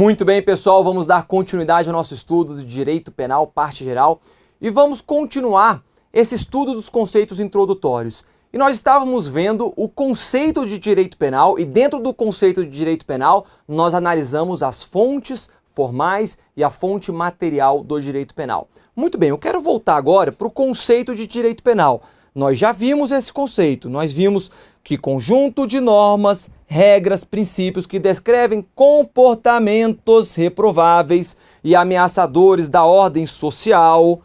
Muito bem, pessoal, vamos dar continuidade ao nosso estudo de Direito Penal, parte geral, e vamos continuar esse estudo dos conceitos introdutórios. E nós estávamos vendo o conceito de direito penal, e dentro do conceito de direito penal, nós analisamos as fontes formais e a fonte material do direito penal. Muito bem, eu quero voltar agora para o conceito de direito penal. Nós já vimos esse conceito, nós vimos que conjunto de normas, regras, princípios que descrevem comportamentos reprováveis e ameaçadores da ordem social,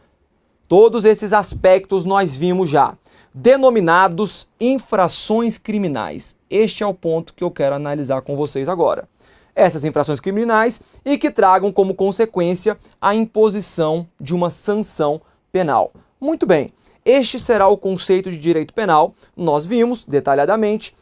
todos esses aspectos nós vimos já, denominados infrações criminais. Este é o ponto que eu quero analisar com vocês agora. Essas infrações criminais e que tragam como consequência a imposição de uma sanção penal. Muito bem. Este será o conceito de direito penal. Nós vimos detalhadamente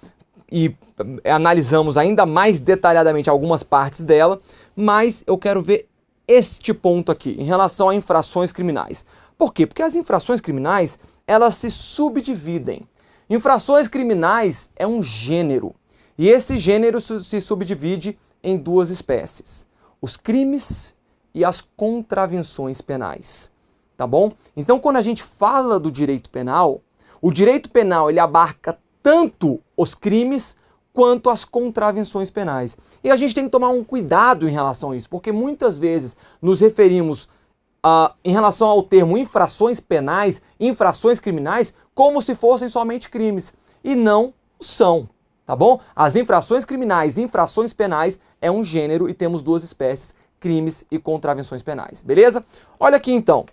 e analisamos ainda mais detalhadamente algumas partes dela, mas eu quero ver este ponto aqui, em relação a infrações criminais. Por quê? Porque as infrações criminais, elas se subdividem. Infrações criminais é um gênero, e esse gênero se subdivide em duas espécies: os crimes e as contravenções penais. Tá bom? Então, quando a gente fala do direito penal, o direito penal ele abarca tanto os crimes quanto as contravenções penais. E a gente tem que tomar um cuidado em relação a isso, porque muitas vezes nos referimos em relação ao termo infrações penais, infrações criminais, como se fossem somente crimes. E não são, tá bom? As infrações criminais e infrações penais é um gênero e temos duas espécies, crimes e contravenções penais. Beleza? Olha aqui então.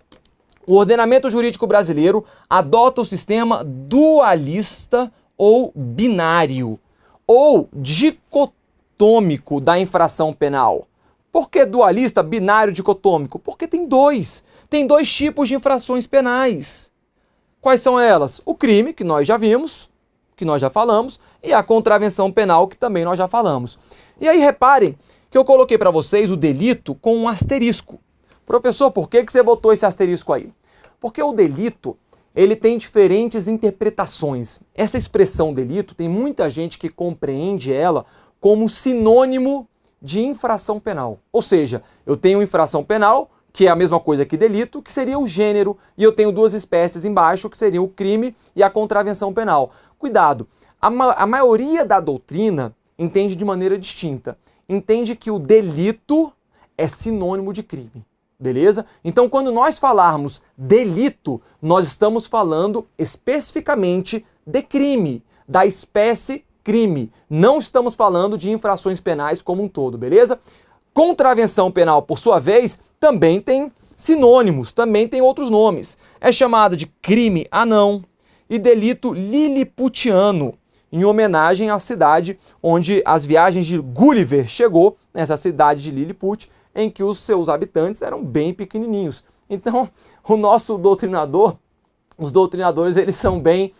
O ordenamento jurídico brasileiro adota o sistema dualista ou binário, ou dicotômico da infração penal. Por que dualista, binário, dicotômico? Porque tem dois tipos de infrações penais. Quais são elas? O crime, que nós já vimos, que nós já falamos, e a contravenção penal, que também nós já falamos. E aí reparem que eu coloquei para vocês o delito com um asterisco. Professor, por que você botou esse asterisco aí? Porque o delito, ele tem diferentes interpretações. Essa expressão delito, tem muita gente que compreende ela como sinônimo de infração penal. Ou seja, eu tenho infração penal, que é a mesma coisa que delito, que seria o gênero, e eu tenho duas espécies embaixo, que seriam o crime e a contravenção penal. Cuidado, a maioria da doutrina entende de maneira distinta. Entende que o delito é sinônimo de crime. Beleza? Então, quando nós falarmos delito, nós estamos falando especificamente de crime, da espécie crime. Não estamos falando de infrações penais como um todo, beleza? Contravenção penal, por sua vez, também tem sinônimos, também tem outros nomes. É chamada de crime anão e delito liliputiano, em homenagem à cidade onde as viagens de Gulliver chegou, nessa cidade de Lilliput, em que os seus habitantes eram bem pequenininhos. Então, o nosso doutrinador, os doutrinadores, eles são bem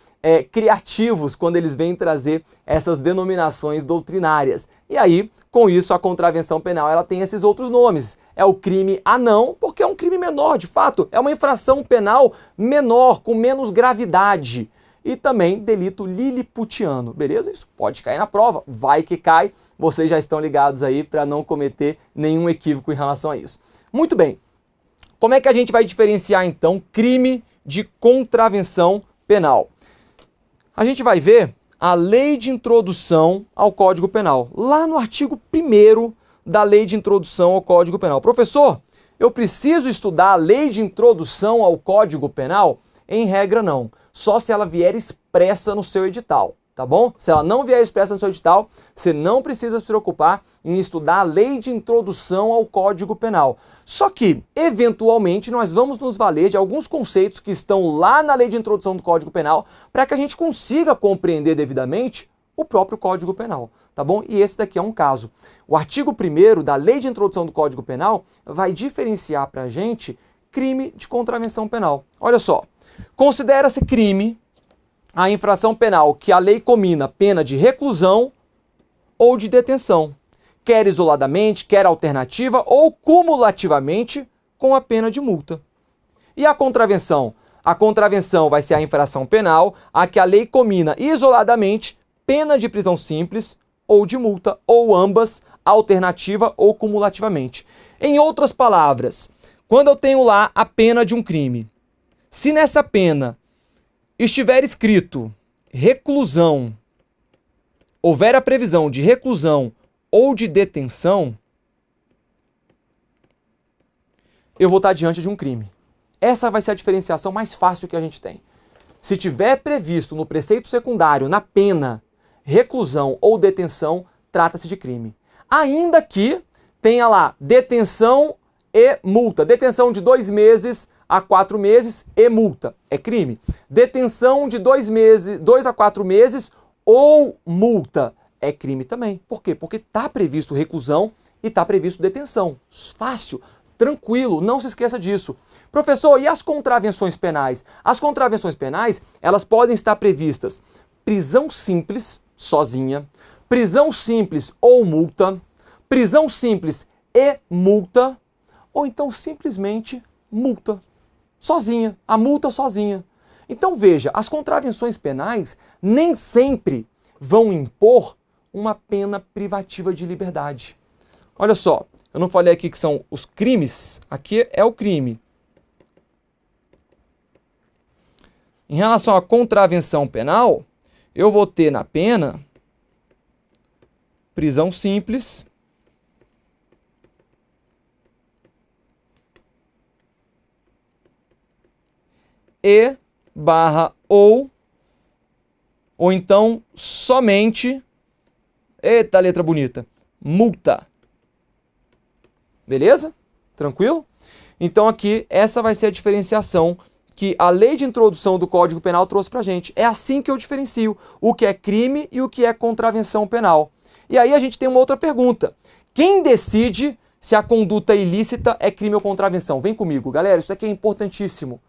criativos quando eles vêm trazer essas denominações doutrinárias. E aí, com isso, a contravenção penal ela tem esses outros nomes. É o crime anão, porque é um crime menor, de fato. É uma infração penal menor, com menos gravidade. E também delito liliputiano, beleza? Isso pode cair na prova, vai que cai. Vocês já estão ligados aí para não cometer nenhum equívoco em relação a isso. Muito bem. Como é que a gente vai diferenciar, então, crime de contravenção penal? A gente vai ver a Lei de Introdução ao Código Penal, lá no artigo 1º da Lei de Introdução ao Código Penal. Professor, eu preciso estudar a Lei de Introdução ao Código Penal? Em regra, não. Só se ela vier expressa no seu edital, tá bom? Se ela não vier expressa no seu edital, você não precisa se preocupar em estudar a Lei de Introdução ao Código Penal. Só que, eventualmente, nós vamos nos valer de alguns conceitos que estão lá na Lei de Introdução do Código Penal para que a gente consiga compreender devidamente o próprio Código Penal, tá bom? E esse daqui é um caso. O artigo 1º da Lei de Introdução do Código Penal vai diferenciar para a gente crime de contravenção penal. Olha só. Considera-se crime a infração penal que a lei comina pena de reclusão ou de detenção, quer isoladamente, quer alternativa ou cumulativamente com a pena de multa. E a contravenção? A contravenção vai ser a infração penal a que a lei comina isoladamente pena de prisão simples ou de multa, ou ambas alternativa ou cumulativamente. Em outras palavras, quando eu tenho lá a pena de um crime, se nessa pena estiver escrito reclusão, houver a previsão de reclusão ou de detenção, eu vou estar diante de um crime. Essa vai ser a diferenciação mais fácil que a gente tem. Se tiver previsto no preceito secundário, na pena, reclusão ou detenção, trata-se de crime. Ainda que tenha lá detenção e multa. Detenção de 2 meses a 4 meses e multa. É crime. Detenção de 2 a 4 meses ou multa. É crime também. Por quê? Porque está previsto reclusão e está previsto detenção. Fácil, tranquilo, não se esqueça disso. Professor, e as contravenções penais? As contravenções penais, elas podem estar previstas prisão simples, sozinha, prisão simples ou multa, prisão simples e multa, ou então simplesmente multa, sozinha, a multa sozinha. Então veja, as contravenções penais nem sempre vão impor uma pena privativa de liberdade. Olha só, eu não falei aqui que são os crimes, aqui é o crime. Em relação à contravenção penal, eu vou ter na pena prisão simples e barra ou então somente, eita letra bonita, multa. Beleza? Tranquilo? Então aqui essa vai ser a diferenciação que a lei de introdução do Código Penal trouxe pra gente. É assim que eu diferencio o que é crime e o que é contravenção penal. E aí a gente tem uma outra pergunta. Quem decide se a conduta ilícita é crime ou contravenção? Vem comigo, galera, isso aqui é importantíssimo.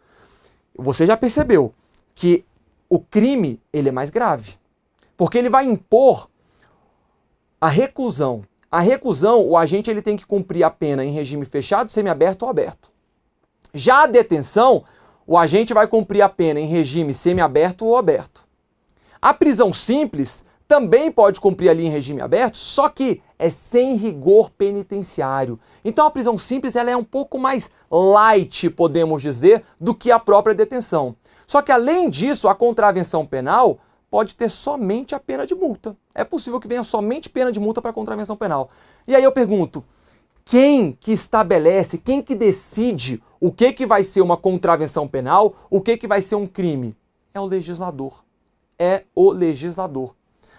Você já percebeu que o crime ele é mais grave, porque ele vai impor a reclusão. A reclusão, o agente ele tem que cumprir a pena em regime fechado, semiaberto ou aberto. Já a detenção, o agente vai cumprir a pena em regime semiaberto ou aberto. A prisão simples também pode cumprir ali em regime aberto, só que é sem rigor penitenciário. Então a prisão simples ela é um pouco mais light, podemos dizer, do que a própria detenção. Só que além disso, a contravenção penal pode ter somente a pena de multa. É possível que venha somente pena de multa para a contravenção penal. E aí eu pergunto, quem que estabelece, quem que decide o que vai ser uma contravenção penal, o que vai ser um crime? É o legislador. É o legislador.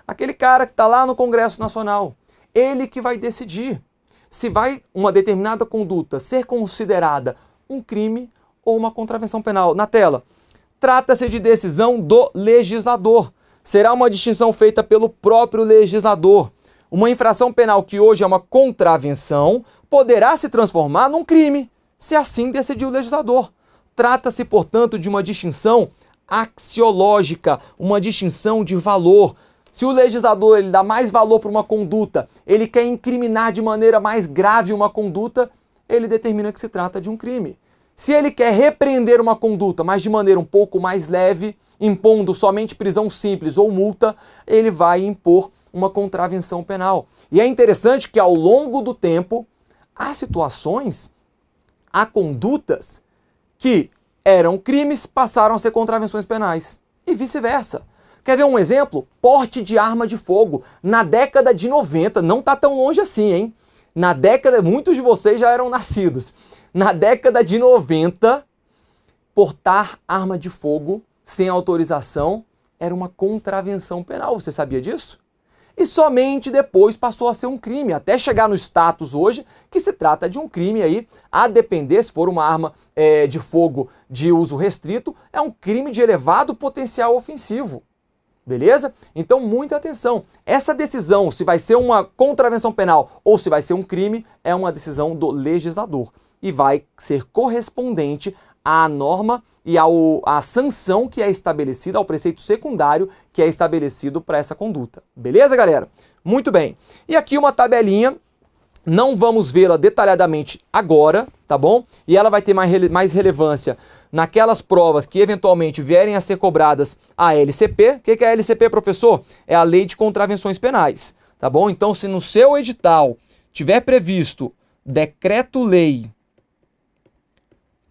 Aquele cara que está lá no Congresso Nacional, ele que vai decidir se vai uma determinada conduta ser considerada um crime ou uma contravenção penal. Na tela, trata-se de decisão do legislador. Será uma distinção feita pelo próprio legislador. Uma infração penal que hoje é uma contravenção poderá se transformar num crime, se assim decidir o legislador. Trata-se, portanto, de uma distinção axiológica, uma distinção de valor. Se o legislador ele dá mais valor para uma conduta, ele quer incriminar de maneira mais grave uma conduta, ele determina que se trata de um crime. Se ele quer repreender uma conduta, mas de maneira um pouco mais leve, impondo somente prisão simples ou multa, ele vai impor uma contravenção penal. E é interessante que ao longo do tempo, há situações, há condutas que eram crimes, passaram a ser contravenções penais. E vice-versa. Quer ver um exemplo? Porte de arma de fogo. Na década de 90, não está tão longe assim, hein? Na década, muitos de vocês já eram nascidos. Na década de 90, portar arma de fogo sem autorização era uma contravenção penal. Você sabia disso? E somente depois passou a ser um crime, até chegar no status hoje que se trata de um crime aí, a depender se for uma arma de fogo de uso restrito, é um crime de elevado potencial ofensivo. Beleza? Então, muita atenção. Essa decisão, se vai ser uma contravenção penal ou se vai ser um crime, é uma decisão do legislador. E vai ser correspondente à norma e à sanção que é estabelecida, ao preceito secundário que é estabelecido para essa conduta. Beleza, galera? Muito bem. E aqui uma tabelinha, não vamos vê-la detalhadamente agora, tá bom? E ela vai ter mais relevância naquelas provas que eventualmente vierem a ser cobradas a LCP. O que é a LCP, professor? É a Lei de Contravenções Penais. tá bom? Então, se no seu edital tiver previsto Decreto-Lei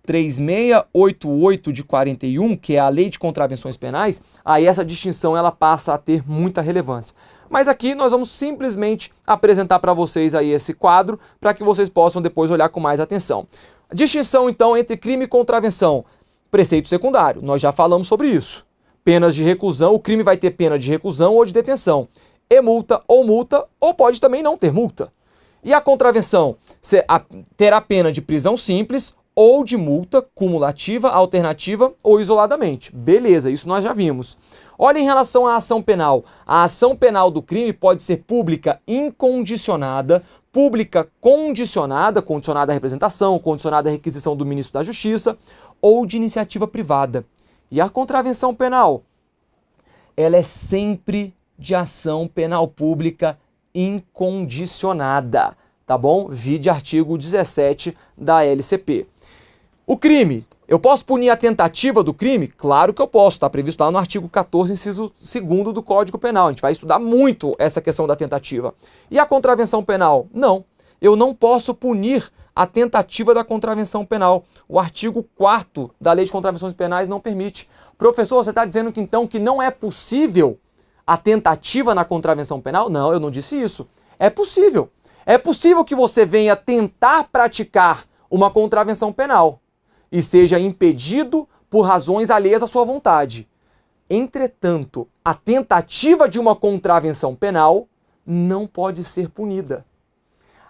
3688 de 41, que é a Lei de Contravenções Penais, aí essa distinção ela passa a ter muita relevância. Mas aqui nós vamos simplesmente apresentar para vocês aí esse quadro, para que vocês possam depois olhar com mais atenção. A distinção, então, entre crime e contravenção. Preceito secundário, nós já falamos sobre isso. Penas de reclusão, o crime vai ter pena de reclusão ou de detenção. E multa, ou pode também não ter multa. E a contravenção terá pena de prisão simples ou de multa cumulativa, alternativa ou isoladamente. Beleza, isso nós já vimos. Olha em relação à ação penal. A ação penal do crime pode ser pública incondicionada, pública condicionada, condicionada à representação, condicionada à requisição do ministro da Justiça, ou de iniciativa privada. E a contravenção penal? Ela é sempre de ação penal pública incondicionada, tá bom? Vide artigo 17 da LCP. O crime, eu posso punir a tentativa do crime? Claro que eu posso, está previsto lá no artigo 14, inciso 2º do Código Penal. A gente vai estudar muito essa questão da tentativa. E a contravenção penal? Não, eu não posso punir a tentativa da contravenção penal. O artigo 4º da Lei de Contravenções Penais não permite. Professor, você está dizendo que então que não é possível a tentativa na contravenção penal? Não, eu não disse isso. É possível. É possível que você venha tentar praticar uma contravenção penal e seja impedido por razões alheias à sua vontade. Entretanto, a tentativa de uma contravenção penal não pode ser punida.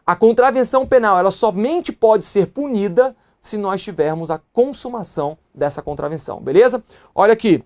A contravenção penal ela somente pode ser punida se nós tivermos a consumação dessa contravenção, beleza? Olha aqui,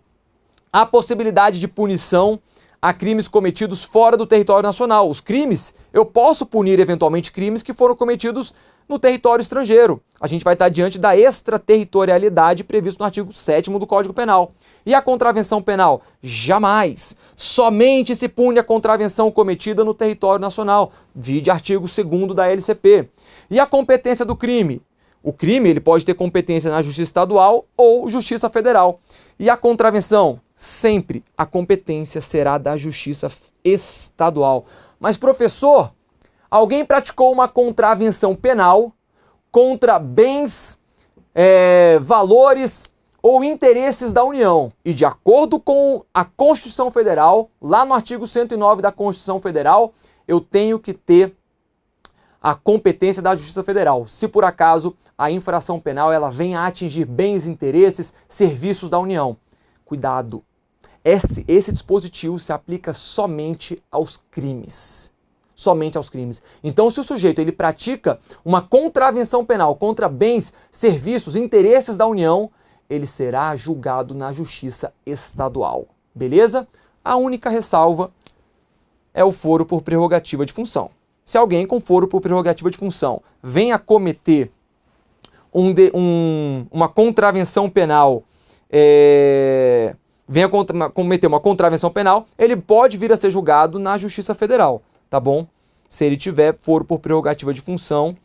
a possibilidade de punição a crimes cometidos fora do território nacional. Os crimes, eu posso punir eventualmente crimes que foram cometidos no território estrangeiro. A gente vai estar diante da extraterritorialidade previsto no artigo 7º do Código Penal. E a contravenção penal? Jamais. Somente se pune a contravenção cometida no território nacional. Vide artigo 2º da LCP. E a competência do crime? O crime ele pode ter competência na Justiça Estadual ou Justiça Federal. E a contravenção? Sempre a competência será da Justiça Estadual. Mas, professor, alguém praticou uma contravenção penal contra bens, valores ou interesses da União. E de acordo com a Constituição Federal, lá no artigo 109 da Constituição Federal, eu tenho que ter a competência da Justiça Federal. Se por acaso a infração penal ela vem a atingir bens, interesses, serviços da União. Cuidado. Esse dispositivo se aplica somente aos crimes. Somente aos crimes. Então, se o sujeito ele pratica uma contravenção penal contra bens, serviços, interesses da União, ele será julgado na Justiça Estadual. Beleza? A única ressalva é o foro por prerrogativa de função. Se alguém com foro por prerrogativa de função vem a cometer uma contravenção penal, cometer uma contravenção penal, ele pode vir a ser julgado na Justiça Federal, tá bom? Se ele tiver foro por prerrogativa de função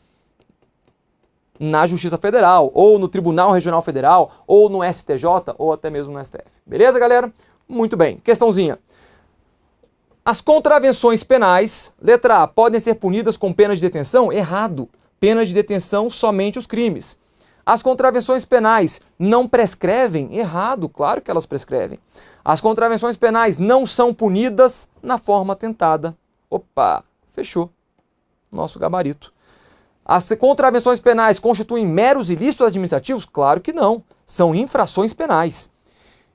na Justiça Federal, ou no Tribunal Regional Federal, ou no STJ, ou até mesmo no STF. Beleza, galera? Muito bem. Questãozinha. As contravenções penais, letra A, podem ser punidas com pena de detenção? Errado. Pena de detenção somente os crimes. As contravenções penais não prescrevem? Errado, claro que elas prescrevem. As contravenções penais não são punidas na forma tentada. Opa, fechou. Nosso gabarito. As contravenções penais constituem meros ilícitos administrativos? Claro que não. São infrações penais.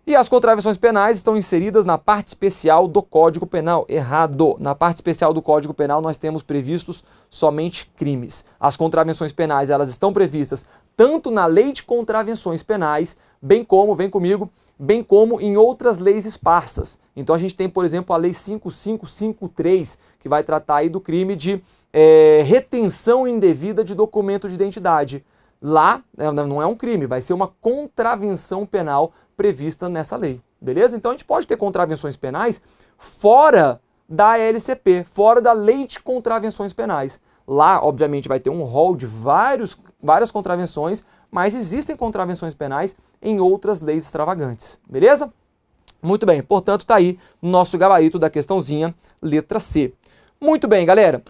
E as contravenções penais estão inseridas na parte especial do Código Penal. Errado. Na parte especial do Código Penal nós temos previstos somente crimes. As contravenções penais elas estão previstas tanto na Lei de Contravenções Penais, bem como, vem comigo, bem como em outras leis esparsas. Então a gente tem, por exemplo, a Lei 5553, que vai tratar aí do crime de retenção indevida de documento de identidade. Lá não é um crime, vai ser uma contravenção penal prevista nessa lei, beleza? Então a gente pode ter contravenções penais fora da LCP, fora da Lei de Contravenções Penais. Lá, obviamente, vai ter um rol de várias contravenções, mas existem contravenções penais em outras leis extravagantes, beleza? Muito bem, portanto, está aí nosso gabarito da questãozinha, letra C. Muito bem, galera.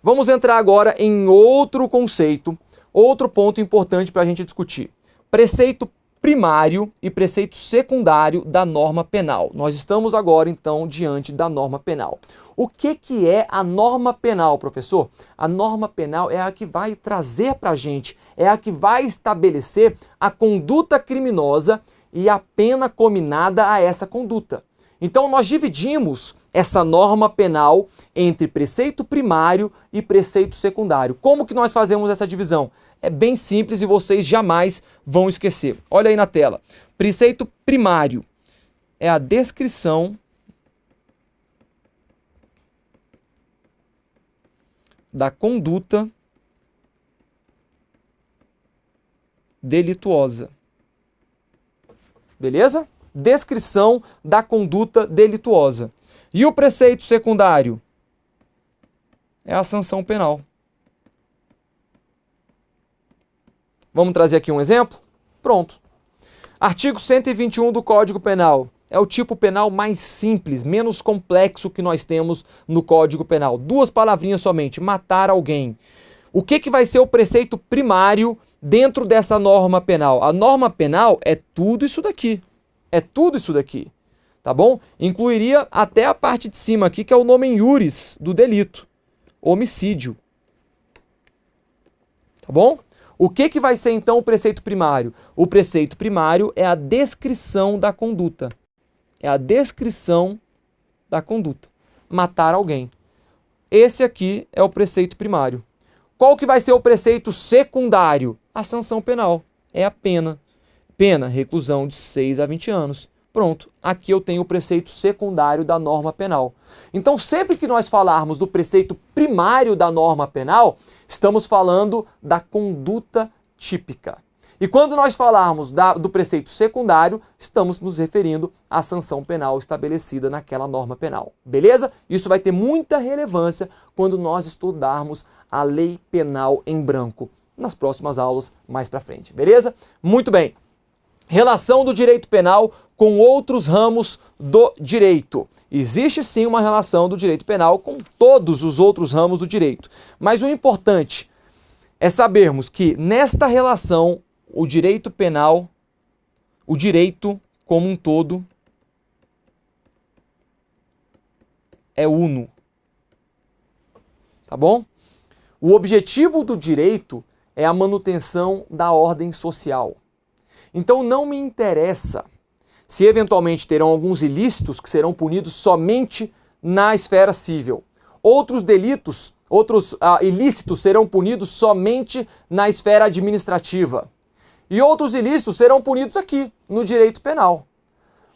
Vamos entrar agora em outro conceito, outro ponto importante para a gente discutir. Preceito primário e preceito secundário da norma penal. Nós estamos agora, então, diante da norma penal. O que é a norma penal, professor? A norma penal é a que vai trazer para a gente, é a que vai estabelecer a conduta criminosa e a pena cominada a essa conduta. Então, nós dividimos essa norma penal entre preceito primário e preceito secundário. Como que nós fazemos essa divisão? É bem simples e vocês jamais vão esquecer. Olha aí na tela. Preceito primário é a descrição da conduta delituosa. Beleza? Descrição da conduta delituosa. E o preceito secundário é a sanção penal. Vamos trazer aqui um exemplo? Pronto. Artigo 121 do Código Penal. É o tipo penal mais simples, menos complexo que nós temos no Código Penal. 2 palavrinhas somente, matar alguém. O que vai ser o preceito primário dentro dessa norma penal? A norma penal é tudo isso daqui. É tudo isso daqui, tá bom? Incluiria até a parte de cima aqui, que é o nomen iuris do delito, homicídio. Tá bom? O que vai ser então o preceito primário? O preceito primário é a descrição da conduta. É a descrição da conduta. Matar alguém. Esse aqui é o preceito primário. Qual que vai ser o preceito secundário? A sanção penal. É a pena. Pena, reclusão de 6 a 20 anos. Pronto, aqui eu tenho o preceito secundário da norma penal. Então, sempre que nós falarmos do preceito primário da norma penal, estamos falando da conduta típica. E quando nós falarmos do preceito secundário, estamos nos referindo à sanção penal estabelecida naquela norma penal. Beleza? Isso vai ter muita relevância quando nós estudarmos a lei penal em branco, nas próximas aulas mais para frente. Beleza? Muito bem. Relação do direito penal com outros ramos do direito. Existe sim uma relação do direito penal com todos os outros ramos do direito. Mas o importante é sabermos que nesta relação, o direito penal, o direito como um todo, é uno. Tá bom? O objetivo do direito é a manutenção da ordem social. Então não me interessa se eventualmente terão alguns ilícitos que serão punidos somente na esfera civil. Outros delitos, ilícitos serão punidos somente na esfera administrativa. E outros ilícitos serão punidos aqui, no direito penal.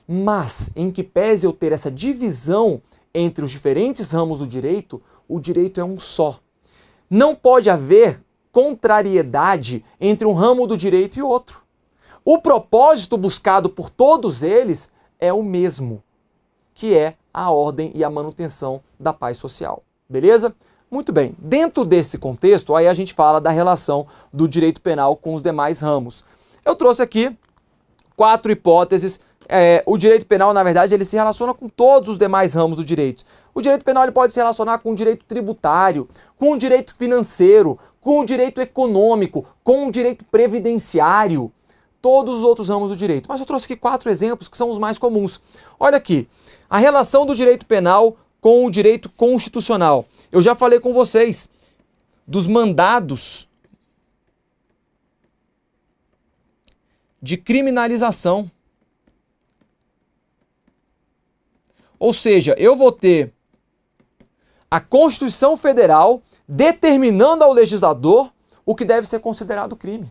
Mas, em que pese eu ter essa divisão entre os diferentes ramos do direito, o direito é um só. Não pode haver contrariedade entre um ramo do direito e outro. O propósito buscado por todos eles é o mesmo, que é a ordem e a manutenção da paz social. Beleza? Muito bem. Dentro desse contexto, aí a gente fala da relação do direito penal com os demais ramos. Eu trouxe aqui 4 hipóteses. O direito penal, na verdade, ele se relaciona com todos os demais ramos do direito. O direito penal ele pode se relacionar com o direito tributário, com o direito financeiro, com o direito econômico, com o direito previdenciário. Todos os outros ramos do direito. Mas eu trouxe aqui 4 exemplos que são os mais comuns. Olha aqui, a relação do direito penal com o direito constitucional. Eu já falei com vocês dos mandados de criminalização. Ou seja, eu vou ter a Constituição Federal determinando ao legislador o que deve ser considerado crime.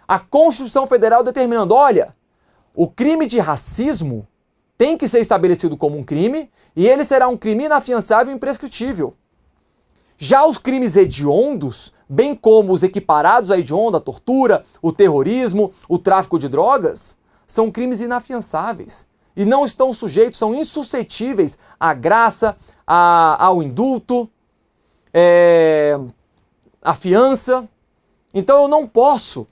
A Constituição Federal determinando, olha, o crime de racismo tem que ser estabelecido como um crime e ele será um crime inafiançável e imprescritível. Já os crimes hediondos, bem como os equiparados à hedionda, a tortura, o terrorismo, o tráfico de drogas, são crimes inafiançáveis e não estão sujeitos, são insuscetíveis à graça, ao indulto, à fiança. Então eu não posso.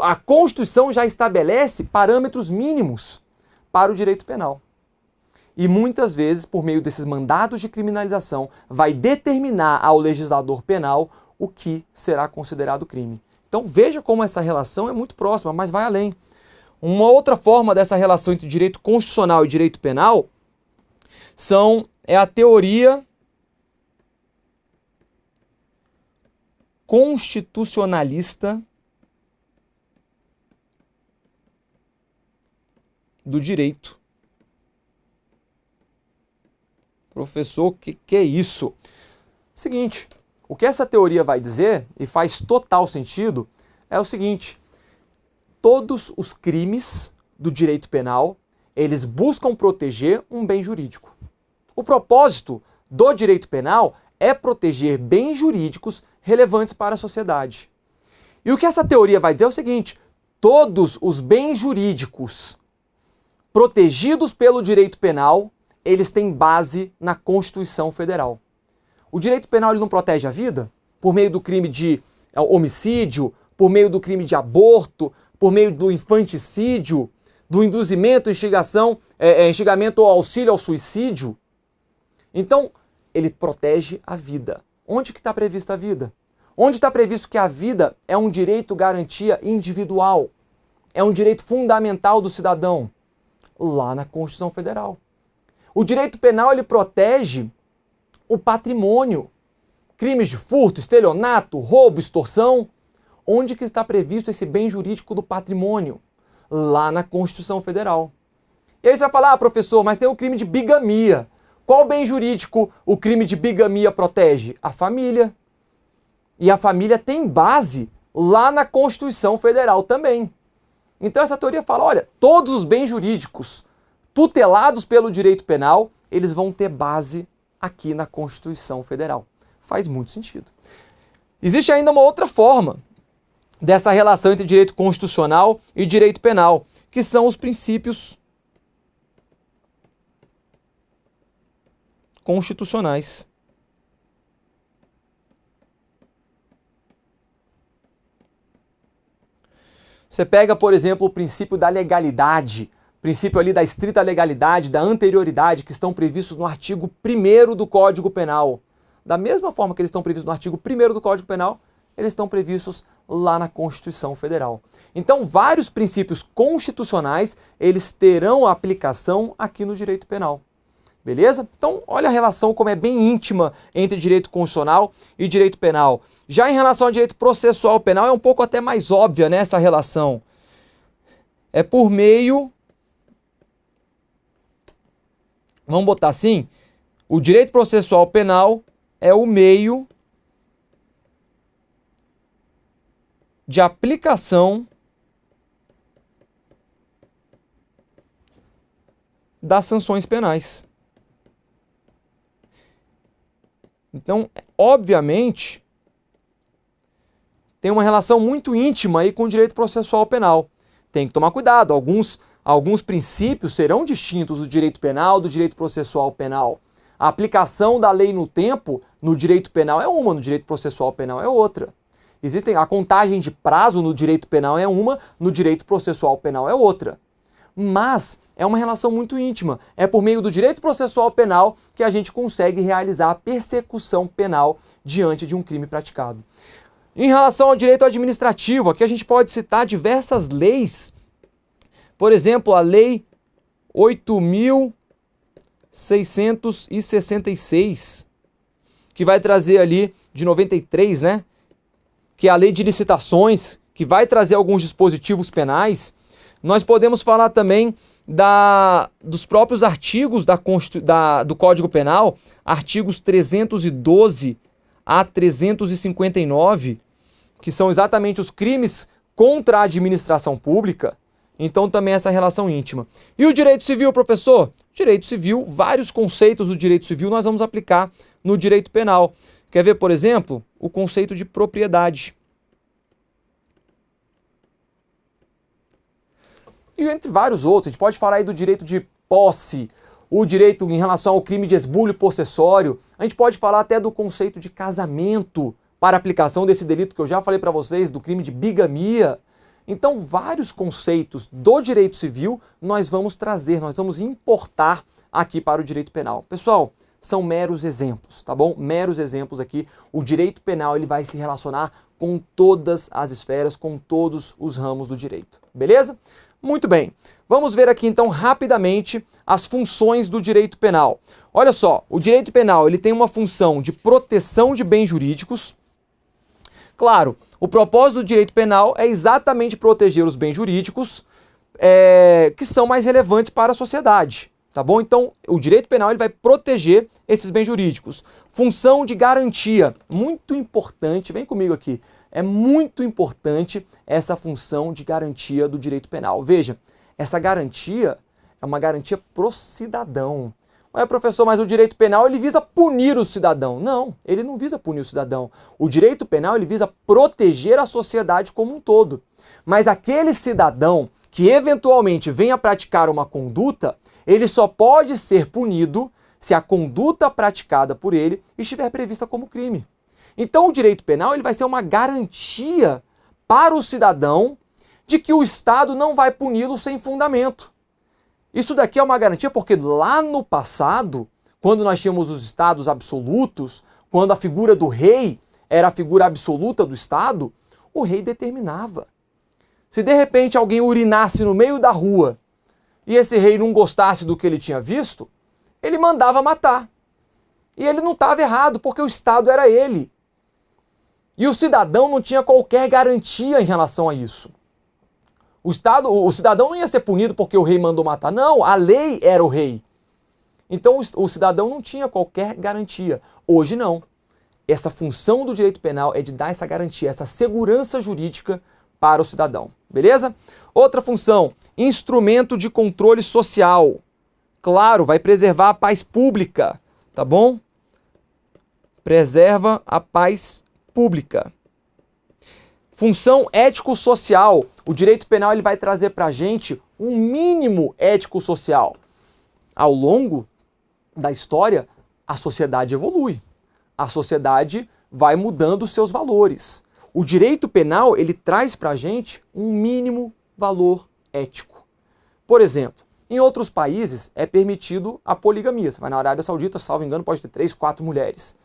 A Constituição já estabelece parâmetros mínimos para o direito penal. e muitas vezes, por meio desses mandados de criminalização, vai determinar ao legislador penal o que será considerado crime. Então veja como essa relação é muito próxima, mas vai além. Uma outra forma dessa relação entre direito constitucional e direito penal é a teoria constitucionalista do direito. Professor, que é isso? Seguinte, o que essa teoria vai dizer, e faz total sentido, é o seguinte: todos os crimes do direito penal, eles buscam proteger um bem jurídico. O propósito do direito penal é proteger bens jurídicos relevantes para a sociedade. E o que essa teoria vai dizer é o seguinte: todos os bens jurídicos protegidos pelo direito penal, eles têm base na Constituição Federal. O direito penal ele não protege a vida por meio do crime de homicídio, por meio do crime de aborto, por meio do infanticídio, do induzimento, instigamento ou auxílio ao suicídio. Então, ele protege a vida. Onde que está prevista a vida? Onde está previsto que a vida é um direito garantia individual? É um direito fundamental do cidadão? Lá na Constituição Federal. O direito penal ele protege o patrimônio. Crimes de furto, estelionato, roubo, extorsão. Onde que está previsto esse bem jurídico do patrimônio? Lá na Constituição Federal. E aí você vai falar, professor, mas tem o crime de bigamia. Qual bem jurídico o crime de bigamia protege? A família. E a família tem base lá na Constituição Federal também. Então essa teoria fala, olha, todos os bens jurídicos tutelados pelo direito penal, eles vão ter base aqui na Constituição Federal. Faz muito sentido. Existe ainda uma outra forma dessa relação entre direito constitucional e direito penal, que são os princípios constitucionais. Você pega, por exemplo, o princípio da legalidade, princípio ali da estrita legalidade, da anterioridade, que estão previstos no artigo 1º do Código Penal. Da mesma forma que eles estão previstos no artigo 1º do Código Penal, eles estão previstos lá na Constituição Federal. Então, vários princípios constitucionais, eles terão aplicação aqui no direito penal. Beleza? Então, olha a relação como é bem íntima entre direito constitucional e direito penal. Já em relação ao direito processual penal, é um pouco até mais óbvia, né, essa relação. É por meio... Vamos botar assim? O direito processual penal é o meio de aplicação das sanções penais. Então, obviamente, tem uma relação muito íntima aí com o direito processual penal. Tem que tomar cuidado, alguns princípios serão distintos do direito penal do direito processual penal. A aplicação da lei no tempo no direito penal é uma, no direito processual penal é outra. A contagem de prazo no direito penal é uma, no direito processual penal é outra. Mas é uma relação muito íntima. É por meio do direito processual penal que a gente consegue realizar a persecução penal diante de um crime praticado. Em relação ao direito administrativo, aqui a gente pode citar diversas leis. Por exemplo, a Lei 8.666, que vai trazer ali, de 93, né? Que é a Lei de Licitações, que vai trazer alguns dispositivos penais. Nós podemos falar também dos próprios artigos do Código Penal, artigos 312 a 359, que são exatamente os crimes contra a administração pública. Então também essa relação íntima. E o direito civil, professor? Direito civil, vários conceitos do direito civil nós vamos aplicar no direito penal. Quer ver, por exemplo, o conceito de propriedade. E entre vários outros, a gente pode falar aí do direito de posse, o direito em relação ao crime de esbulho possessório, a gente pode falar até do conceito de casamento para aplicação desse delito que eu já falei para vocês, do crime de bigamia. Então, vários conceitos do direito civil nós vamos trazer, nós vamos importar aqui para o direito penal. Pessoal, são meros exemplos, tá bom? Meros exemplos aqui. O direito penal ele vai se relacionar com todas as esferas, com todos os ramos do direito, beleza? Muito bem. Vamos ver aqui então rapidamente as funções do direito penal. Olha só, o direito penal ele tem uma função de proteção de bens jurídicos. Claro, o propósito do direito penal é exatamente proteger os bens jurídicos que são mais relevantes para a sociedade. Tá bom? Então, o direito penal ele vai proteger esses bens jurídicos. Função de garantia, muito importante, vem comigo aqui, é muito importante essa função de garantia do direito penal. Veja, essa garantia é uma garantia pro cidadão. Ué, professor, mas o direito penal ele visa punir o cidadão. Não, ele não visa punir o cidadão. O direito penal ele visa proteger a sociedade como um todo. Mas aquele cidadão que eventualmente venha praticar uma conduta, ele só pode ser punido se a conduta praticada por ele estiver prevista como crime. Então o direito penal ele vai ser uma garantia para o cidadão de que o Estado não vai puni-lo sem fundamento. Isso daqui é uma garantia porque lá no passado, quando nós tínhamos os Estados absolutos, quando a figura do rei era a figura absoluta do Estado, o rei determinava. Se de repente alguém urinasse no meio da rua e esse rei não gostasse do que ele tinha visto, ele mandava matar. E ele não estava errado, porque o Estado era ele. E o cidadão não tinha qualquer garantia em relação a isso. O cidadão não ia ser punido porque o rei mandou matar. Não, a lei era o rei. Então o cidadão não tinha qualquer garantia. Hoje não. Essa função do direito penal é de dar essa garantia, essa segurança jurídica para o cidadão. Beleza? Outra função, instrumento de controle social. Claro, vai preservar a paz pública, tá bom? Preserva a paz pública. Função ético-social. O direito penal ele vai trazer para a gente um mínimo ético-social. Ao longo da história, a sociedade evolui. A sociedade vai mudando os seus valores. O direito penal ele traz para a gente um mínimo valor ético. Por exemplo, em outros países é permitido a poligamia. Você vai na Arábia Saudita, salvo engano, pode ter 3, 4 mulheres.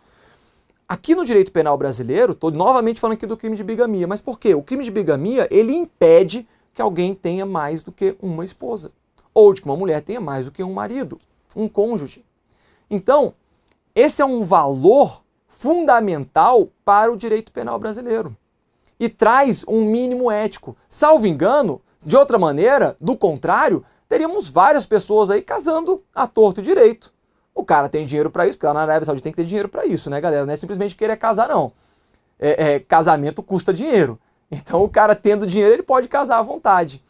Aqui no direito penal brasileiro, estou novamente falando aqui do crime de bigamia. Mas por quê? O crime de bigamia, ele impede que alguém tenha mais do que uma esposa. Ou de que uma mulher tenha mais do que um marido, um cônjuge. Então, esse é um valor fundamental para o direito penal brasileiro. E traz um mínimo ético. Salvo engano, de outra maneira, do contrário, teríamos várias pessoas aí casando à torto e direito. O cara tem dinheiro para isso, porque lá na Arábia Saudita tem que ter dinheiro para isso, né, galera? Não é simplesmente querer casar, não. Casamento custa dinheiro. Então o cara tendo dinheiro, ele pode casar à vontade.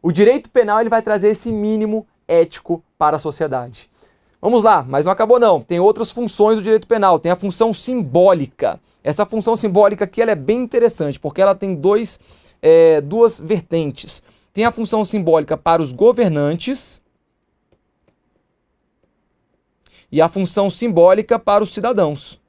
O direito penal ele vai trazer esse mínimo ético para a sociedade. Vamos lá, mas não acabou não. Tem outras funções do direito penal. Tem a função simbólica. Essa função simbólica aqui ela é bem interessante, porque ela tem duas vertentes. Tem a função simbólica para os governantes e a função simbólica para os cidadãos.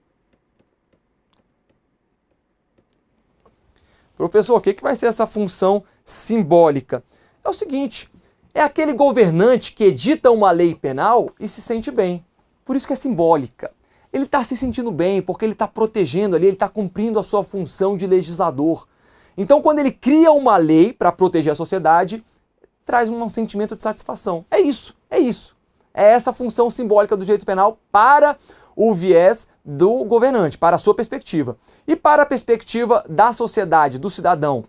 Professor, o que vai ser essa função simbólica? É o seguinte, é aquele governante que edita uma lei penal e se sente bem. Por isso que é simbólica. Ele está se sentindo bem, porque ele está protegendo ali, ele está cumprindo a sua função de legislador. Então, quando ele cria uma lei para proteger a sociedade, traz um sentimento de satisfação. É isso, é isso. É essa função simbólica do direito penal para o viés do governante, para a sua perspectiva. E para a perspectiva da sociedade, do cidadão,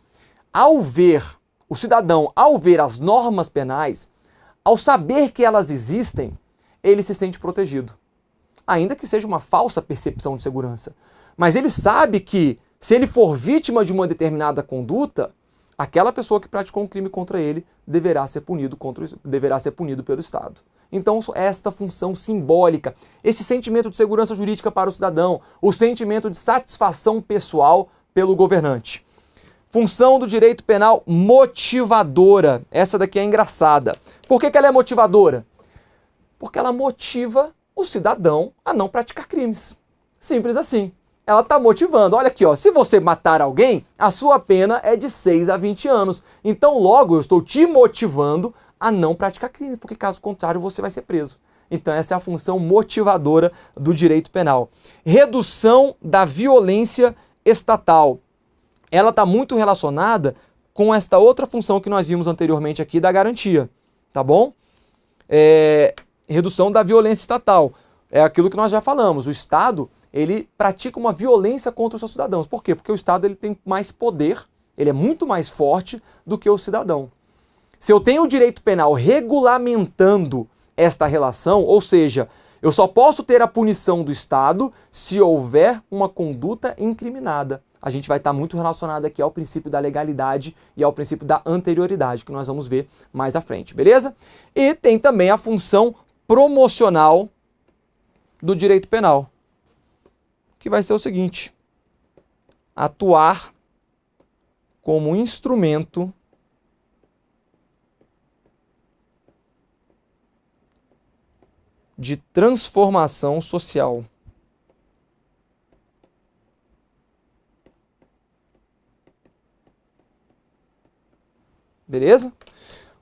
o cidadão, ao ver as normas penais, ao saber que elas existem, ele se sente protegido. Ainda que seja uma falsa percepção de segurança. Mas ele sabe que, se ele for vítima de uma determinada conduta, aquela pessoa que praticou um crime contra ele deverá ser punido pelo Estado. Então, esta função simbólica, este sentimento de segurança jurídica para o cidadão, o sentimento de satisfação pessoal pelo governante. Função do direito penal motivadora. Essa daqui é engraçada. Por que ela é motivadora? Porque ela motiva o cidadão a não praticar crimes. Simples assim. Ela está motivando. Olha aqui, ó, se você matar alguém, a sua pena é de 6 a 20 anos. Então, logo, eu estou te motivando a não praticar crime, porque caso contrário você vai ser preso. Então essa é a função motivadora do direito penal. Redução da violência estatal. Ela está muito relacionada com esta outra função que nós vimos anteriormente aqui da garantia, tá bom? Redução da violência estatal. É aquilo que nós já falamos. O Estado, ele pratica uma violência contra os seus cidadãos. Por quê? Porque o Estado ele tem mais poder, ele é muito mais forte do que o cidadão. Se eu tenho o direito penal regulamentando esta relação, ou seja, eu só posso ter a punição do Estado se houver uma conduta incriminada. A gente vai estar muito relacionado aqui ao princípio da legalidade e ao princípio da anterioridade, que nós vamos ver mais à frente, beleza? E tem também a função promocional do direito penal, que vai ser o seguinte: atuar como instrumento de transformação social. Beleza?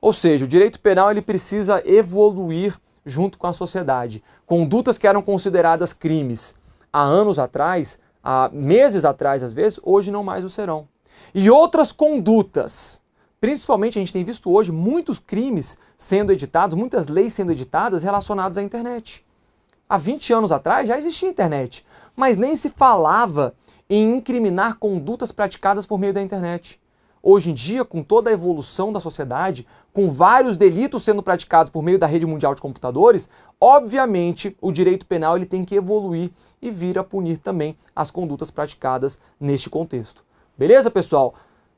Ou seja, o direito penal ele precisa evoluir junto com a sociedade. Condutas que eram consideradas crimes há anos atrás, há meses atrás às vezes, hoje não mais o serão. E outras condutas, principalmente a gente tem visto hoje muitos crimes sendo editados, muitas leis sendo editadas relacionadas à internet. Há 20 anos atrás já existia internet, mas nem se falava em incriminar condutas praticadas por meio da internet. Hoje em dia, com toda a evolução da sociedade, com vários delitos sendo praticados por meio da rede mundial de computadores, obviamente o direito penal ele tem que evoluir e vir a punir também as condutas praticadas neste contexto. Beleza, pessoal?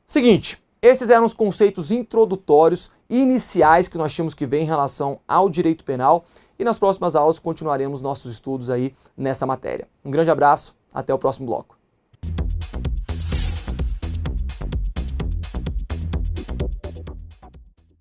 Seguinte, esses eram os conceitos introdutórios iniciais que nós tínhamos que ver em relação ao direito penal e nas próximas aulas continuaremos nossos estudos aí nessa matéria. Um grande abraço, até o próximo bloco.